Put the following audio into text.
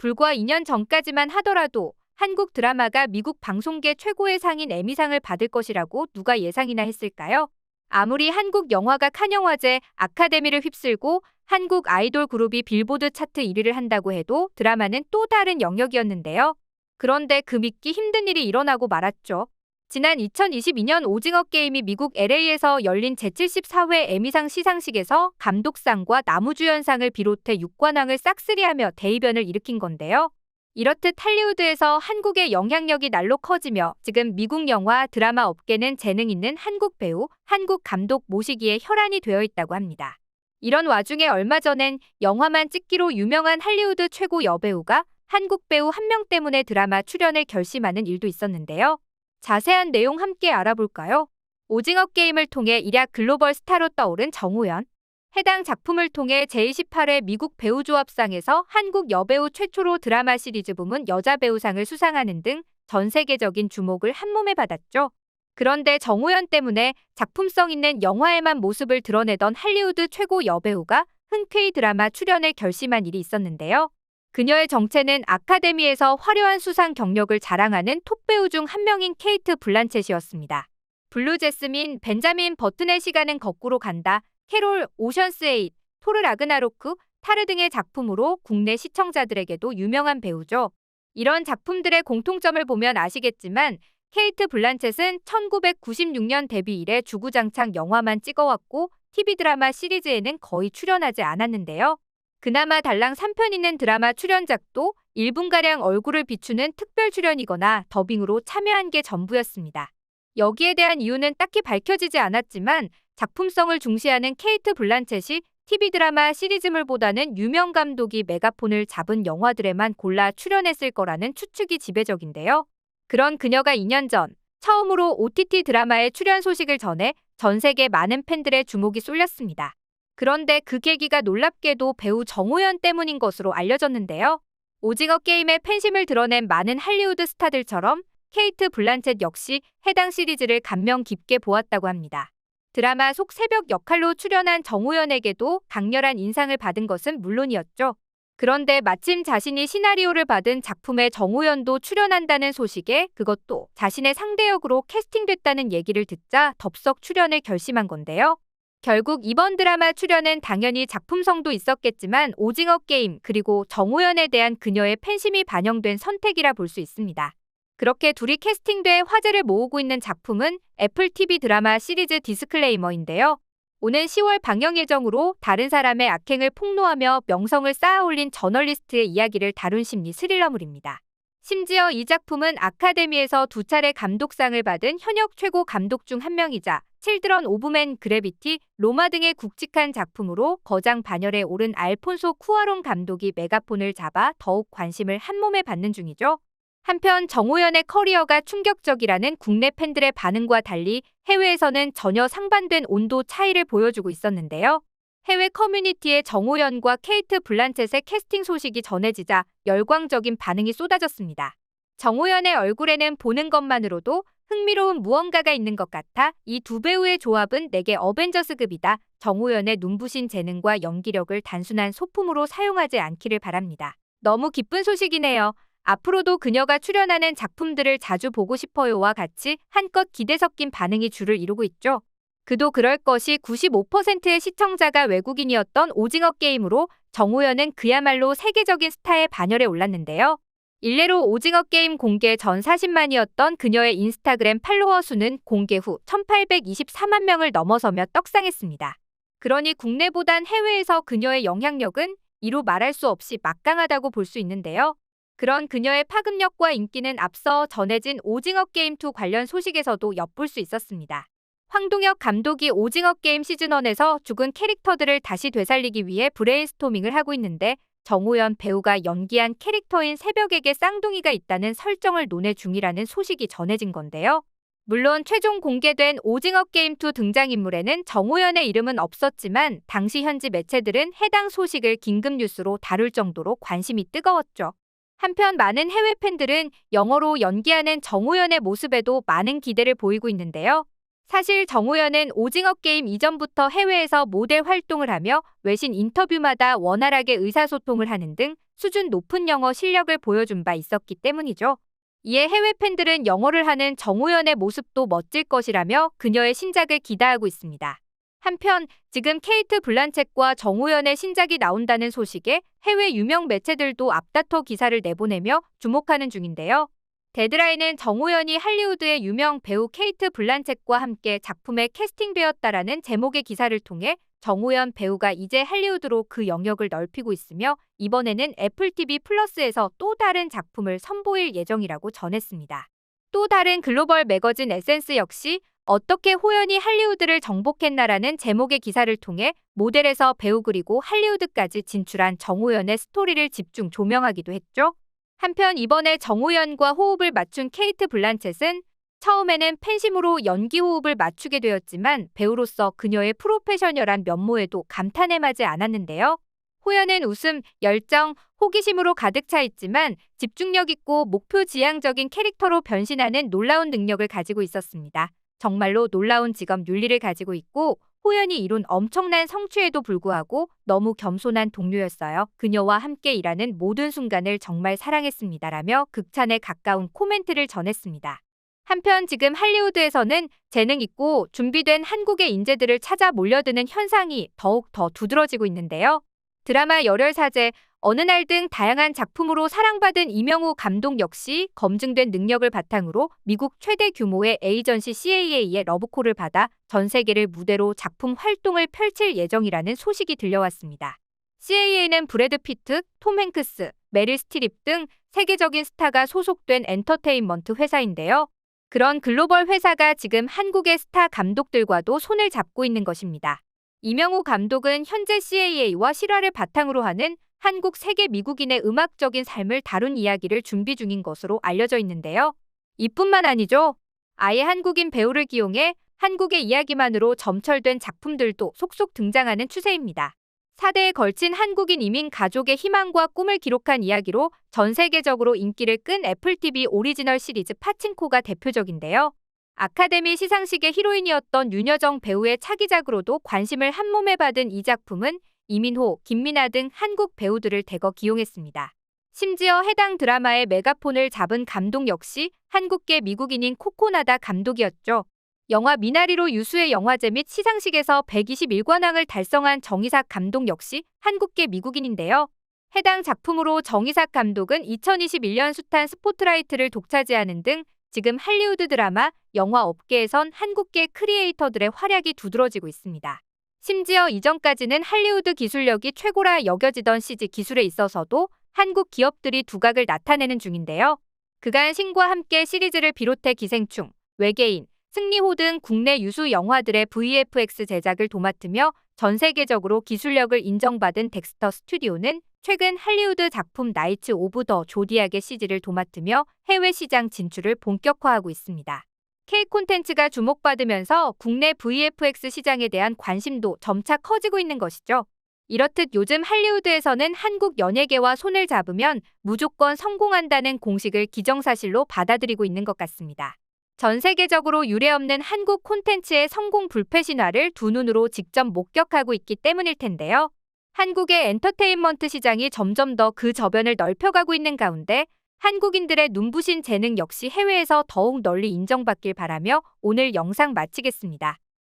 불과 2년 전까지만 하더라도 한국 드라마가 미국 방송계 최고의 상인 에미상을 받을 것이라고 누가 예상이나 했을까요? 아무리 한국 영화가 칸영화제 아카데미를 휩쓸고 한국 아이돌 그룹이 빌보드 차트 1위를 한다고 해도 드라마는 또 다른 영역이었는데요. 그런데 그 믿기 힘든 일이 일어나고 말았죠. 지난 2022년 오징어 게임이 미국 LA에서 열린 제74회 에미상 시상식에서 감독상과 나무주연상을 비롯해 6관왕을 싹쓸이하며 대이변을 일으킨 건데요. 이렇듯 할리우드에서 한국의 영향력이 날로 커지며 지금 미국 영화 드라마 업계는 재능 있는 한국 배우, 한국 감독 모시기에 혈안이 되어 있다고 합니다. 이런 와중에 얼마 전엔 영화만 찍기로 유명한 할리우드 최고 여배우가 한국 배우 한 명 때문에 드라마 출연을 결심하는 일도 있었는데요. 자세한 내용 함께 알아볼까요? 오징어 게임을 통해 일약 글로벌 스타로 떠오른 정우현. 해당 작품을 통해 제28회 미국 배우조합상에서 한국 여배우 최초로 드라마 시리즈 부문 여자 배우상을 수상하는 등 전 세계적인 주목을 한몸에 받았죠. 그런데 정우현 때문에 작품성 있는 영화에만 모습을 드러내던 할리우드 최고 여배우가 흔쾌히 드라마 출연을 결심한 일이 있었는데요. 그녀의 정체는 아카데미에서 화려한 수상 경력을 자랑하는 톱배우 중 한 명인 케이트 블란쳇이었습니다. 블루 제스민, 벤자민 버튼의 시간은 거꾸로 간다, 캐롤, 오션스 8, 토르 라그나로크, 타르 등의 작품으로 국내 시청자들에게도 유명한 배우죠. 이런 작품들의 공통점을 보면 아시겠지만 케이트 블란쳇은 1996년 데뷔 이래 주구장창 영화만 찍어왔고 TV 드라마 시리즈에는 거의 출연하지 않았는데요. 그나마 달랑 3편 있는 드라마 출연작도 1분가량 얼굴을 비추는 특별 출연이거나 더빙으로 참여한 게 전부였습니다. 여기에 대한 이유는 딱히 밝혀지지 않았지만 작품성을 중시하는 케이트 블란쳇이 TV 드라마 시리즈물보다는 유명 감독이 메가폰을 잡은 영화들에만 골라 출연했을 거라는 추측이 지배적인데요. 그런 그녀가 2년 전 처음으로 OTT 드라마에 출연 소식을 전해 전 세계 많은 팬들의 주목이 쏠렸습니다. 그런데 그 계기가 놀랍게도 배우 정우현 때문인 것으로 알려졌는데요. 오징어 게임의 팬심을 드러낸 많은 할리우드 스타들처럼 케이트 블란쳇 역시 해당 시리즈를 감명 깊게 보았다고 합니다. 드라마 속 새벽 역할로 출연한 정우현에게도 강렬한 인상을 받은 것은 물론이었죠. 그런데 마침 자신이 시나리오를 받은 작품에 정우현도 출연한다는 소식에 그것도 자신의 상대역으로 캐스팅됐다는 얘기를 듣자 덥석 출연을 결심한 건데요. 결국 이번 드라마 출연은 당연히 작품성도 있었겠지만 오징어 게임 그리고 정우현에 대한 그녀의 팬심이 반영된 선택이라 볼 수 있습니다. 그렇게 둘이 캐스팅돼 화제를 모으고 있는 작품은 애플 TV 드라마 시리즈 디스클레이머인데요. 오는 10월 방영 예정으로 다른 사람의 악행을 폭로하며 명성을 쌓아올린 저널리스트의 이야기를 다룬 심리 스릴러물입니다. 심지어 이 작품은 아카데미에서 2차례 감독상을 받은 현역 최고 감독 중 한 명이자 칠드런 오브 맨 그래비티, 로마 등의 굵직한 작품으로 거장 반열에 오른 알폰소 쿠아론 감독이 메가폰을 잡아 더욱 관심을 한몸에 받는 중이죠. 한편 정우현의 커리어가 충격적이라는 국내 팬들의 반응과 달리 해외에서는 전혀 상반된 온도 차이를 보여주고 있었는데요. 해외 커뮤니티에 정우현과 케이트 블란쳇의 캐스팅 소식이 전해지자 열광적인 반응이 쏟아졌습니다. 정우현의 얼굴에는 보는 것만으로도 흥미로운 무언가가 있는 것 같아 이 두 배우의 조합은 내게 어벤져스급이다. 정우현의 눈부신 재능과 연기력을 단순한 소품으로 사용하지 않기를 바랍니다. 너무 기쁜 소식이네요. 앞으로도 그녀가 출연하는 작품들을 자주 보고 싶어요와 같이 한껏 기대 섞인 반응이 줄을 이루고 있죠. 그도 그럴 것이 95%의 시청자가 외국인이었던 오징어 게임으로 정우현은 그야말로 세계적인 스타의 반열에 올랐는데요. 일례로 오징어 게임 공개 전 40만이었던 그녀의 인스타그램 팔로워 수는 공개 후 1824만 명을 넘어서며 떡상했습니다. 그러니 국내보단 해외에서 그녀의 영향력은 이루 말할 수 없이 막강하다고 볼 수 있는데요. 그런 그녀의 파급력과 인기는 앞서 전해진 오징어 게임2 관련 소식에서도 엿볼 수 있었습니다. 황동혁 감독이 오징어 게임 시즌1에서 죽은 캐릭터들을 다시 되살리기 위해 브레인스토밍을 하고 있는데 정우현 배우가 연기한 캐릭터인 새벽에게 쌍둥이가 있다는 설정을 논의 중이라는 소식이 전해진 건데요. 물론 최종 공개된 오징어 게임2 등장인물에는 정우현의 이름은 없었지만 당시 현지 매체들은 해당 소식을 긴급 뉴스로 다룰 정도로 관심이 뜨거웠죠. 한편 많은 해외 팬들은 영어로 연기하는 정우현의 모습에도 많은 기대를 보이고 있는데요. 사실 정우현은 오징어 게임 이전부터 해외에서 모델 활동을 하며 외신 인터뷰마다 원활하게 의사소통을 하는 등 수준 높은 영어 실력을 보여준 바 있었기 때문이죠. 이에 해외 팬들은 영어를 하는 정우현의 모습도 멋질 것이라며 그녀의 신작을 기대하고 있습니다. 한편 지금 케이트 블란쳇과 정우현의 신작이 나온다는 소식에 해외 유명 매체들도 앞다퉈 기사를 내보내며 주목하는 중인데요. 데드라인은 정우현이 할리우드의 유명 배우 케이트 블란쳇과 함께 작품에 캐스팅되었다라는 제목의 기사를 통해 정우현 배우가 이제 할리우드로 그 영역을 넓히고 있으며 이번에는 애플 TV 플러스에서 또 다른 작품을 선보일 예정이라고 전했습니다. 또 다른 글로벌 매거진 에센스 역시 어떻게 호연이 할리우드를 정복했나라는 제목의 기사를 통해 모델에서 배우 그리고 할리우드까지 진출한 정우현의 스토리를 집중 조명하기도 했죠. 한편 이번에 정우현과 호흡을 맞춘 케이트 블란쳇은 처음에는 팬심으로 연기 호흡을 맞추게 되었지만 배우로서 그녀의 프로페셔널한 면모에도 감탄에 마지 않았는데요. 호연은 웃음, 열정, 호기심으로 가득 차 있지만 집중력 있고 목표 지향적인 캐릭터로 변신하는 놀라운 능력을 가지고 있었습니다. 정말로 놀라운 직업 윤리를 가지고 있고 호연이 이룬 엄청난 성취에도 불구하고 너무 겸손한 동료였어요. 그녀와 함께 일하는 모든 순간을 정말 사랑했습니다라며 극찬에 가까운 코멘트를 전했습니다. 한편 지금 할리우드에서는 재능 있고 준비된 한국의 인재들을 찾아 몰려드는 현상이 더욱 더 두드러지고 있는데요. 드라마 열혈사제, 어느 날 등 다양한 작품으로 사랑받은 이명우 감독 역시 검증된 능력을 바탕으로 미국 최대 규모의 에이전시 CAA의 러브콜을 받아 전 세계를 무대로 작품 활동을 펼칠 예정이라는 소식이 들려왔습니다. CAA는 브래드 피트, 톰 행크스, 메릴 스트립 등 세계적인 스타가 소속된 엔터테인먼트 회사인데요. 그런 글로벌 회사가 지금 한국의 스타 감독들과도 손을 잡고 있는 것입니다. 이명우 감독은 현재 CAA와 실화를 바탕으로 하는 한국 세계 미국인의 음악적인 삶을 다룬 이야기를 준비 중인 것으로 알려져 있는데요. 이뿐만 아니죠. 아예 한국인 배우를 기용해 한국의 이야기만으로 점철된 작품들도 속속 등장하는 추세입니다. 4대에 걸친 한국인 이민 가족의 희망과 꿈을 기록한 이야기로 전 세계적으로 인기를 끈 애플 TV 오리지널 시리즈 파친코가 대표적인데요. 아카데미 시상식의 히로인이었던 윤여정 배우의 차기작으로도 관심을 한몸에 받은 이 작품은 이민호, 김민아 등 한국 배우들을 대거 기용했습니다. 심지어 해당 드라마의 메가폰을 잡은 감독 역시 한국계 미국인인 코코나다 감독이었죠. 영화 미나리로 유수의 영화제 및 시상식에서 121관왕을 달성한 정이삭 감독 역시 한국계 미국인인데요. 해당 작품으로 정이삭 감독은 2021년 숱한 스포트라이트를 독차지하는 등 지금 할리우드 드라마, 영화 업계에선 한국계 크리에이터들의 활약이 두드러지고 있습니다. 심지어 이전까지는 할리우드 기술력이 최고라 여겨지던 CG 기술에 있어서도 한국 기업들이 두각을 나타내는 중인데요. 그간 신과 함께 시리즈를 비롯해 기생충, 외계인, 승리호 등 국내 유수 영화들의 VFX 제작을 도맡으며 전 세계적으로 기술력을 인정받은 덱스터 스튜디오는 최근 할리우드 작품 나이츠 오브 더 조디악의 CG를 도맡으며 해외 시장 진출을 본격화하고 있습니다. K 콘텐츠가 주목받으면서 국내 VFX 시장에 대한 관심도 점차 커지고 있는 것이죠. 이렇듯 요즘 할리우드에서는 한국 연예계와 손을 잡으면 무조건 성공한다는 공식을 기정사실로 받아들이고 있는 것 같습니다. 전 세계적으로 유례없는 한국 콘텐츠의 성공 불패신화를 두 눈으로 직접 목격하고 있기 때문일 텐데요. 한국의 엔터테인먼트 시장이 점점 더 그 저변을 넓혀가고 있는 가운데 한국인들의 눈부신 재능 역시 해외에서 더욱 널리 인정받길 바라며 오늘 영상 마치겠습니다.